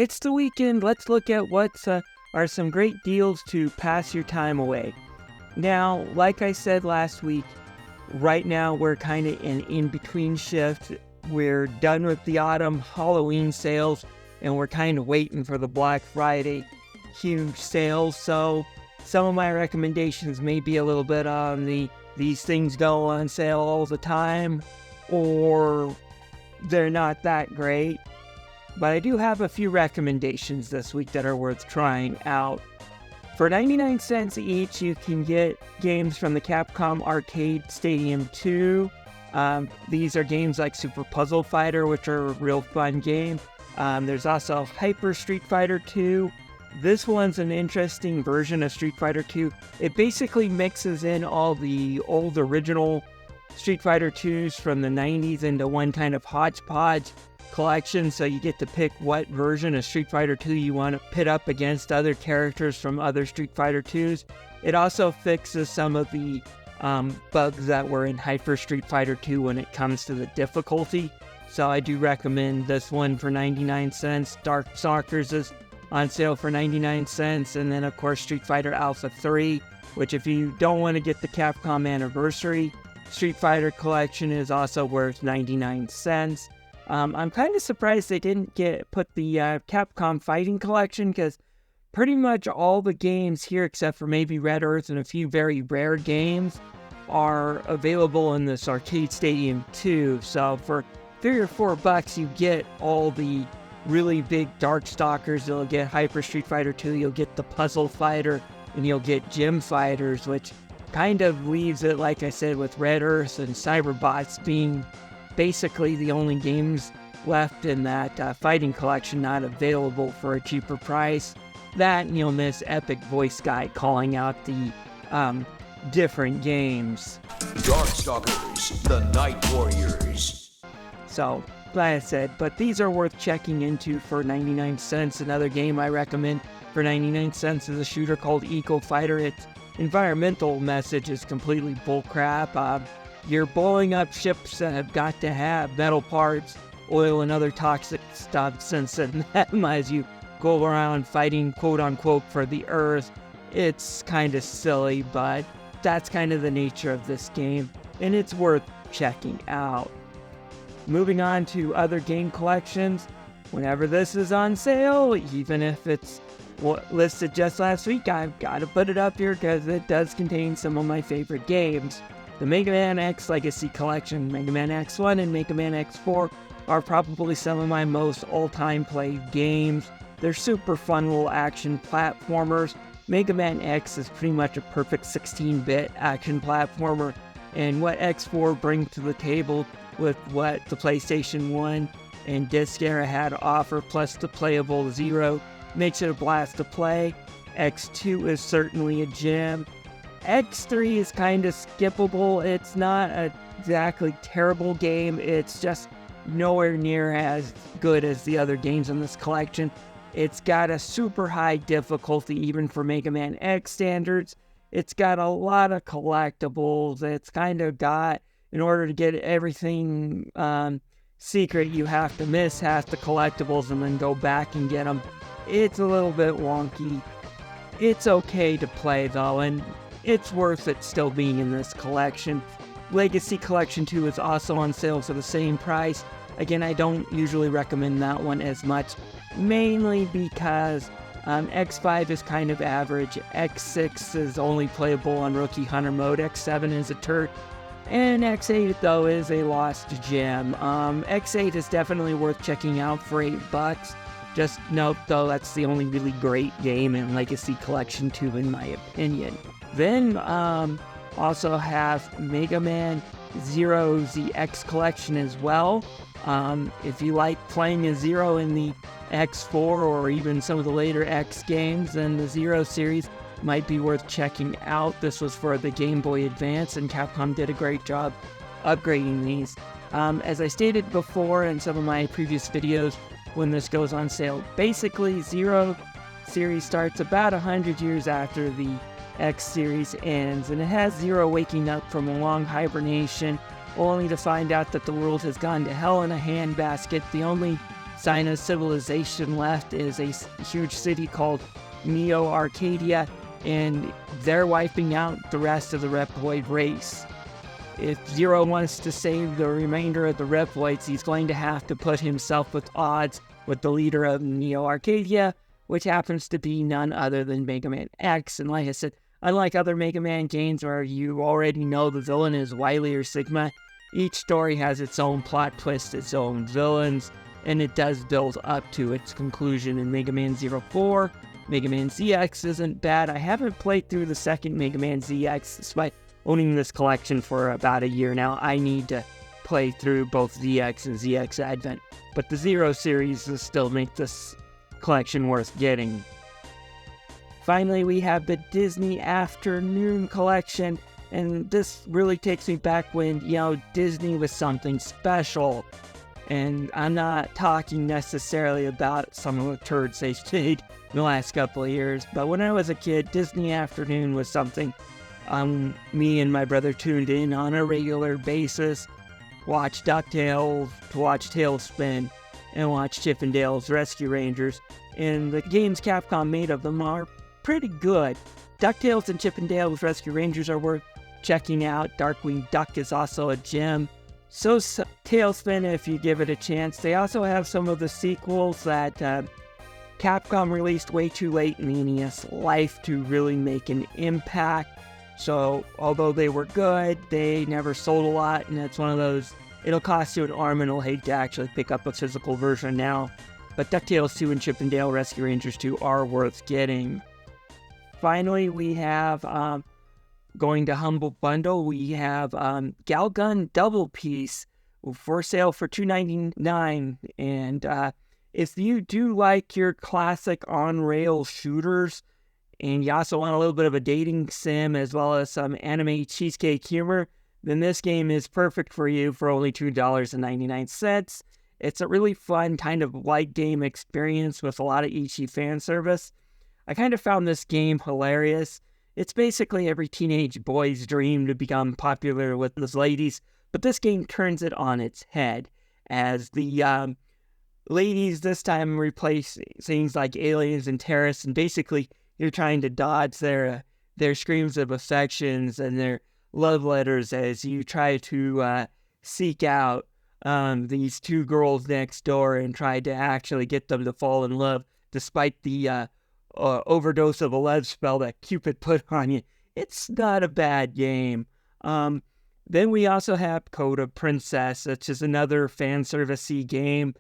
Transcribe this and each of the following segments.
It's the weekend. Let's look at what are some great deals to pass your time away. Now, like I said last week, right now we're kind of in between shift. We're done with the autumn Halloween sales, and we're kind of waiting for the Black Friday huge sales. So some of my recommendations may be a little bit on these things go on sale all the time, or they're not that great. But I do have a few recommendations this week that are worth trying out. For 99 cents each, you can get games from the Capcom Arcade Stadium 2. These are games like Super Puzzle Fighter, which are a real fun game. There's also Hyper Street Fighter 2. This one's an interesting version of Street Fighter 2. It basically mixes in all the old original Street Fighter 2s from the 90s into one kind of hodgepodge collection, so you get to pick what version of Street Fighter 2 you want to pit up against other characters from other Street Fighter 2s. It also fixes some of the bugs that were in Hyper Street Fighter 2 when it comes to the difficulty. So I do recommend this one for 99 cents. Darkstalkers is on sale for 99 cents. And then, of course, Street Fighter Alpha 3, which if you don't want to get the Capcom Anniversary Street Fighter collection, is also worth 99 cents. I'm kind of surprised they didn't put the Capcom Fighting Collection, because pretty much all the games here, except for maybe Red Earth and a few very rare games, are available in this Arcade Stadium 2. So for $3 or $4, you get all the really big Darkstalkers. You'll get Hyper Street Fighter 2, you'll get the Puzzle Fighter, and you'll get Gym Fighters, which kind of leaves it, like I said, with Red Earth and Cyberbots being basically the only games left in that fighting collection not available for a cheaper price. That, and you'll miss Epic Voice Guide calling out the different games. Darkstalkers, the Night Warriors. So, like I said, but these are worth checking into for 99 cents. Another game I recommend for 99 cents is a shooter called Eco Fighter. Its environmental message is completely bullcrap. You're blowing up ships that have got to have metal parts, oil, and other toxic substances in them as you go around fighting, quote-unquote, for the Earth. It's kind of silly, but that's kind of the nature of this game, and it's worth checking out. Moving on to other game collections, whenever this is on sale, even if it's listed just last week, I've got to put it up here because it does contain some of my favorite games. The Mega Man X Legacy Collection, Mega Man X1 and Mega Man X4 are probably some of my most all-time played games. They're super fun little action platformers. Mega Man X is pretty much a perfect 16-bit action platformer, and what X4 brings to the table with what the PlayStation 1 and Disc era had to offer, plus the playable Zero, makes it a blast to play. X2 is certainly a gem. X3 is kind of skippable. It's not a exactly terrible game. It's just nowhere near as good as the other games in this collection. It's got a super high difficulty even for Mega Man X standards. It's got a lot of collectibles. It's kind of got, in order to get everything secret, you have to miss half the collectibles and then go back and get them. It's a little bit wonky. It's okay to play though, and it's worth it still being in this collection. Legacy Collection 2 is also on sale for the same price. Again, I don't usually recommend that one as much, mainly because X5 is kind of average, X6 is only playable on Rookie Hunter mode, X7 is a turd, and X8 though is a lost gem. X8 is definitely worth checking out for $8. Just note though, that's the only really great game in Legacy Collection 2 in my opinion. Then also have Mega Man Zero ZX Collection as well. If you like playing a Zero in the X4 or even some of the later X games, then the Zero series might be worth checking out. This was for the Game Boy Advance, and Capcom did a great job upgrading these. As I stated before in some of my previous videos, when this goes on sale, basically Zero series starts about 100 years after the X series ends, and it has Zero waking up from a long hibernation, only to find out that the world has gone to hell in a handbasket. The only sign of civilization left is a huge city called Neo Arcadia, and they're wiping out the rest of the Reploid race. If Zero wants to save the remainder of the Reploids, he's going to have to put himself with odds with the leader of Neo Arcadia, which happens to be none other than Mega Man X. And like I said, unlike other Mega Man games where you already know the villain is Wily or Sigma, each story has its own plot twist, its own villains, and it does build up to its conclusion. In Mega Man 04, Mega Man ZX isn't bad. I haven't played through the second Mega Man ZX, despite owning this collection for about a year now. I need to play through both ZX and ZX Advent, but the Zero series will still make this collection worth getting. Finally, we have the Disney Afternoon Collection, and this really takes me back when, Disney was something special. And I'm not talking necessarily about some of the turds they've made in the last couple of years, but when I was a kid, Disney Afternoon was something me and my brother tuned in on a regular basis, watched DuckTales, watch Tailspin, and watch Chip 'n Dale's Rescue Rangers, and the games Capcom made of them are pretty good. DuckTales and Chip 'n Dale's Rescue Rangers are worth checking out. Darkwing Duck is also a gem. So Tailspin, if you give it a chance. They also have some of the sequels that Capcom released way too late in the NES life to really make an impact. So although they were good, they never sold a lot, and it's one of those, it'll cost you an arm and it'll hate to actually pick up a physical version now. But DuckTales 2 and Chip 'n Dale Rescue Rangers 2 are worth getting. Finally, we have, going to Humble Bundle, we have Galgun Double Piece for sale for $2.99. And if you do like your classic on-rail shooters, and you also want a little bit of a dating sim as well as some anime cheesecake humor, then this game is perfect for you for only $2.99. It's a really fun kind of light game experience with a lot of Ichi fan service. I kind of found this game hilarious. It's basically every teenage boy's dream to become popular with the ladies, but this game turns it on its head, as the ladies this time replace things like aliens and terrorists, and basically you're trying to dodge their screams of affections and their love letters as you try to seek out these two girls next door and try to actually get them to fall in love, despite the overdose of a love spell that Cupid put on you. It's not a bad game. Then we also have Coda Princess, which is another fan service-y game.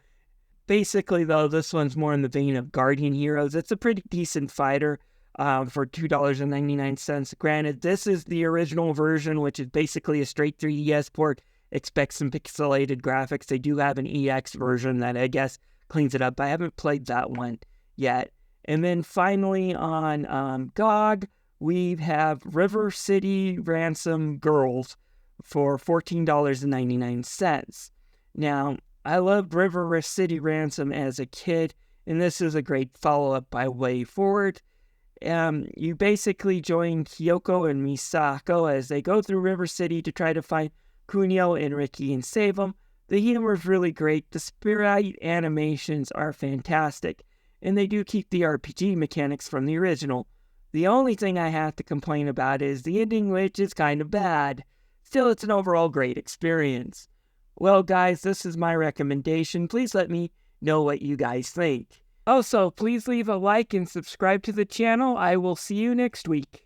Basically, though, this one's more in the vein of Guardian Heroes. It's a pretty decent fighter for $2.99. Granted, this is the original version, which is basically a straight 3DS port. Expect some pixelated graphics. They do have an EX version that I guess cleans it up. I haven't played that one yet. And then finally on GOG, we have River City Ransom Girls for $14.99. Now, I loved River City Ransom as a kid, and this is a great follow-up by Way Forward. You basically join Kyoko and Misako as they go through River City to try to find Kunio and Ricky and save them. The humor is really great. The sprite animations are fantastic, and they do keep the RPG mechanics from the original. The only thing I have to complain about is the ending, which is kind of bad. Still, it's an overall great experience. Well, guys, this is my recommendation. Please let me know what you guys think. Also, please leave a like and subscribe to the channel. I will see you next week.